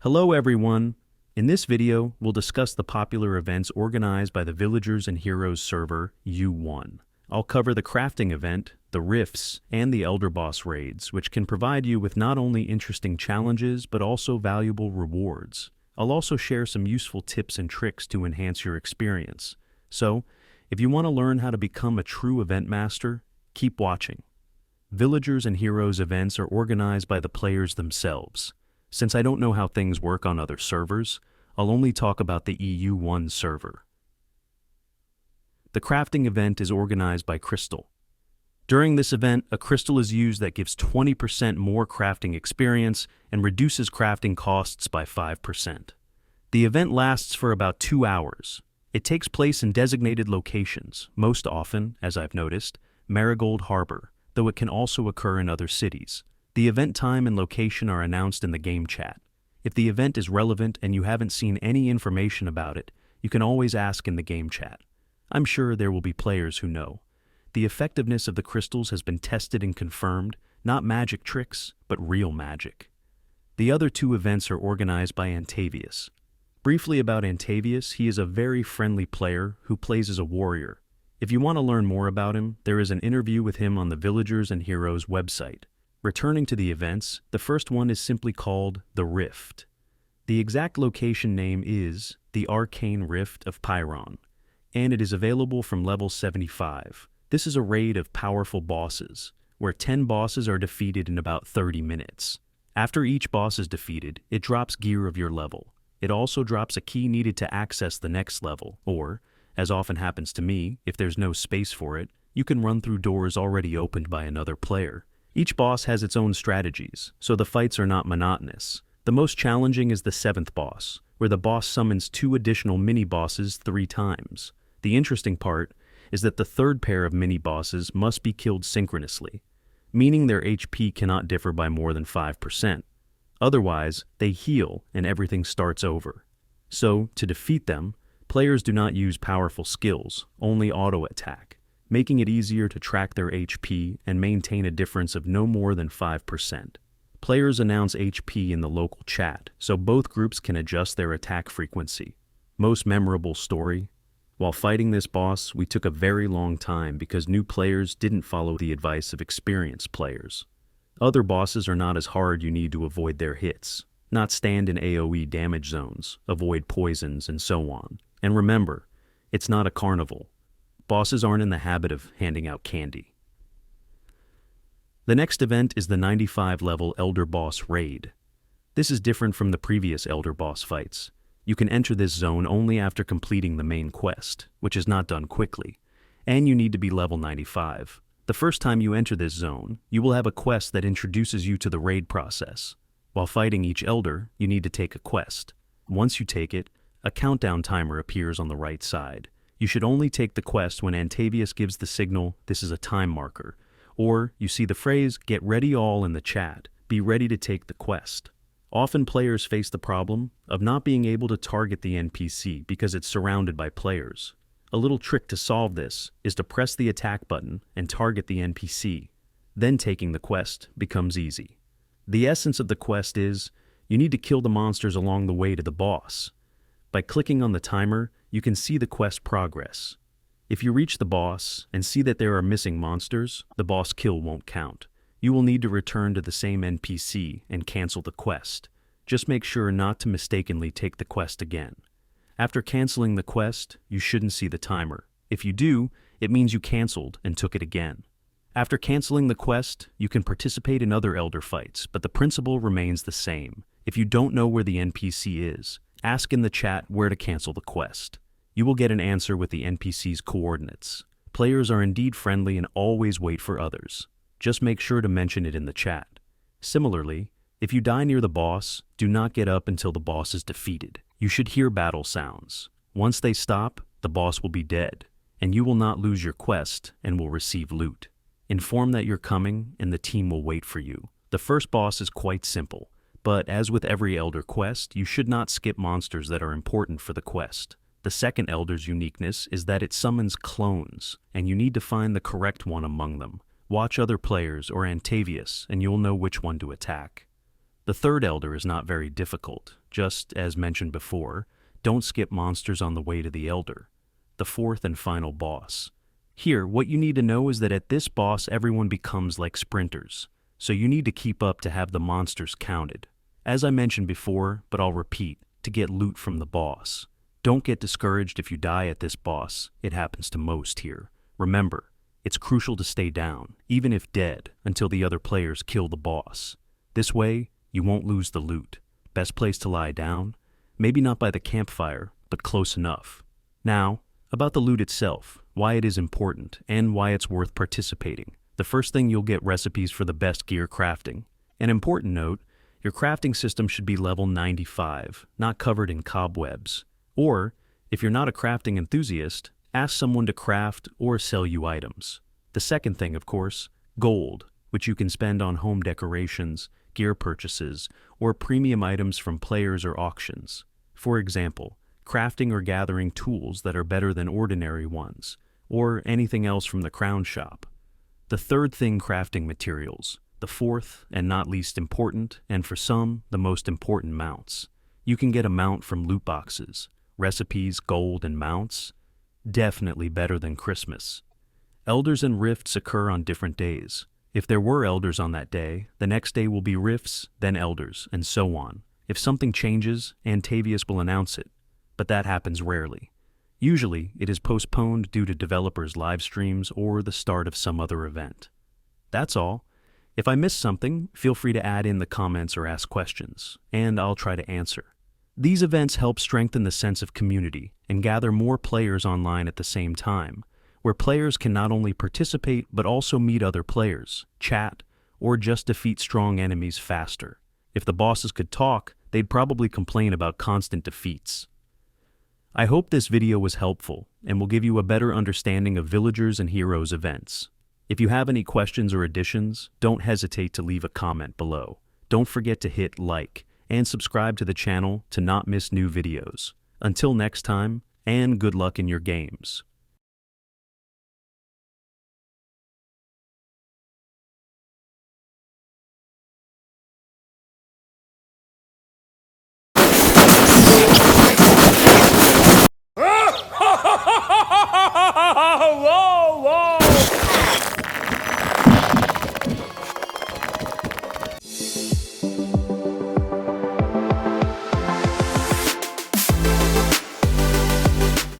Hello everyone! In this video, we'll discuss the popular events organized by the Villagers and Heroes server Eu1. I'll cover the crafting event, the rifts, and the Elder Boss raids, which can provide you with not only interesting challenges but also valuable rewards. I'll also share some useful tips and tricks to enhance your experience. So, if you want to learn how to become a true event master, keep watching. Villagers and Heroes events are organized by the players themselves. Since I don't know how things work on other servers, I'll only talk about the EU1 server. The crafting event is organized by Chrystal. During this event, a crystal is used that gives 20% more crafting experience and reduces crafting costs by 5%. The event lasts for about 2 hours. It takes place in designated locations, most often, as I've noticed, Marigold Harbor, though it can also occur in other cities. The event time and location are announced in the game chat. If the event is relevant and you haven't seen any information about it, you can always ask in the game chat. I'm sure there will be players who know. The effectiveness of the crystals has been tested and confirmed, not magic tricks, but real magic. The other two events are organized by Antavius. Briefly about Antavius, he is a very friendly player who plays as a warrior. If you want to learn more about him, there is an interview with him on the Villagers and Heroes website. Returning to the events, the first one is simply called the Rift. The exact location name is the Arcane Rift of Pyrron, and it is available from level 75. This is a raid of powerful bosses, where 10 bosses are defeated in about 30 minutes. After each boss is defeated, it drops gear of your level. It also drops a key needed to access the next level, or, as often happens to me, if there's no space for it, you can run through doors already opened by another player. Each boss has its own strategies, so the fights are not monotonous. The most challenging is the 7th boss, where the boss summons 2 additional mini-bosses 3 times. The interesting part is that the third pair of mini-bosses must be killed synchronously, meaning their HP cannot differ by more than 5%. Otherwise, they heal and everything starts over. So, to defeat them, players do not use powerful skills, only auto-attack, making it easier to track their HP and maintain a difference of no more than 5%. Players announce HP in the local chat, so both groups can adjust their attack frequency. Most memorable story? While fighting this boss, we took a very long time because new players didn't follow the advice of experienced players. Other bosses are not as hard. You need to avoid their hits, not stand in AoE damage zones, avoid poisons, and so on. And remember, it's not a carnival. Bosses aren't in the habit of handing out candy. The next event is the 95 level Elder Boss raid. This is different from the previous Elder Boss fights. You can enter this zone only after completing the main quest, which is not done quickly, and you need to be level 95. The first time you enter this zone, you will have a quest that introduces you to the raid process. While fighting each Elder, you need to take a quest. Once you take it, a countdown timer appears on the right side. You should only take the quest when Antavius gives the signal, "This is a time marker," or you see the phrase, "Get ready all" in the chat. Be ready to take the quest. Often players face the problem of not being able to target the NPC because it's surrounded by players. A little trick to solve this is to press the attack button and target the NPC. Then taking the quest becomes easy. The essence of the quest is, you need to kill the monsters along the way to the boss. By clicking on the timer, you can see the quest progress. If you reach the boss and see that there are missing monsters, the boss kill won't count. You will need to return to the same NPC and cancel the quest. Just make sure not to mistakenly take the quest again. After canceling the quest, you shouldn't see the timer. If you do, it means you canceled and took it again. After canceling the quest, you can participate in other Elder fights, but the principle remains the same. If you don't know where the NPC is, ask in the chat where to cancel the quest. You will get an answer with the NPC's coordinates. Players are indeed friendly and always wait for others. Just make sure to mention it in the chat. Similarly, if you die near the boss, do not get up until the boss is defeated. You should hear battle sounds. Once they stop, the boss will be dead, and you will not lose your quest and will receive loot. Inform that you're coming and the team will wait for you. The first boss is quite simple, but as with every Elder quest, you should not skip monsters that are important for the quest. The second Elder's uniqueness is that it summons clones, and you need to find the correct one among them. Watch other players or Antavius, and you'll know which one to attack. The third Elder is not very difficult. Just as mentioned before, don't skip monsters on the way to the Elder, the fourth and final boss. Here, what you need to know is that at this boss everyone becomes like sprinters, so you need to keep up to have the monsters counted. As I mentioned before, but I'll repeat, to get loot from the boss. Don't get discouraged if you die at this boss. It happens to most here. Remember, it's crucial to stay down, even if dead, until the other players kill the boss. This way, you won't lose the loot. Best place to lie down? Maybe not by the campfire, but close enough. Now, about the loot itself, why it is important, and why it's worth participating. The first thing, you'll get recipes for the best gear crafting. An important note, your crafting system should be level 95, not covered in cobwebs. Or, if you're not a crafting enthusiast, ask someone to craft or sell you items. The second thing, of course, gold, which you can spend on home decorations, gear purchases, or premium items from players or auctions. For example, crafting or gathering tools that are better than ordinary ones, or anything else from the crown shop. The third thing, crafting materials. The fourth, and not least important, and for some, the most important, mounts. You can get a mount from loot boxes. Recipes, gold, and mounts? Definitely better than Christmas. Elders and rifts occur on different days. If there were elders on that day, the next day will be rifts, then elders, and so on. If something changes, Antavius will announce it, but that happens rarely. Usually, it is postponed due to developers' live streams or the start of some other event. That's all. If I missed something, feel free to add in the comments or ask questions, and I'll try to answer. These events help strengthen the sense of community and gather more players online at the same time, where players can not only participate but also meet other players, chat, or just defeat strong enemies faster. If the bosses could talk, they'd probably complain about constant defeats. I hope this video was helpful and will give you a better understanding of Villagers and Heroes events. If you have any questions or additions, don't hesitate to leave a comment below. Don't forget to hit like and subscribe to the channel to not miss new videos. Until next time, and good luck in your games.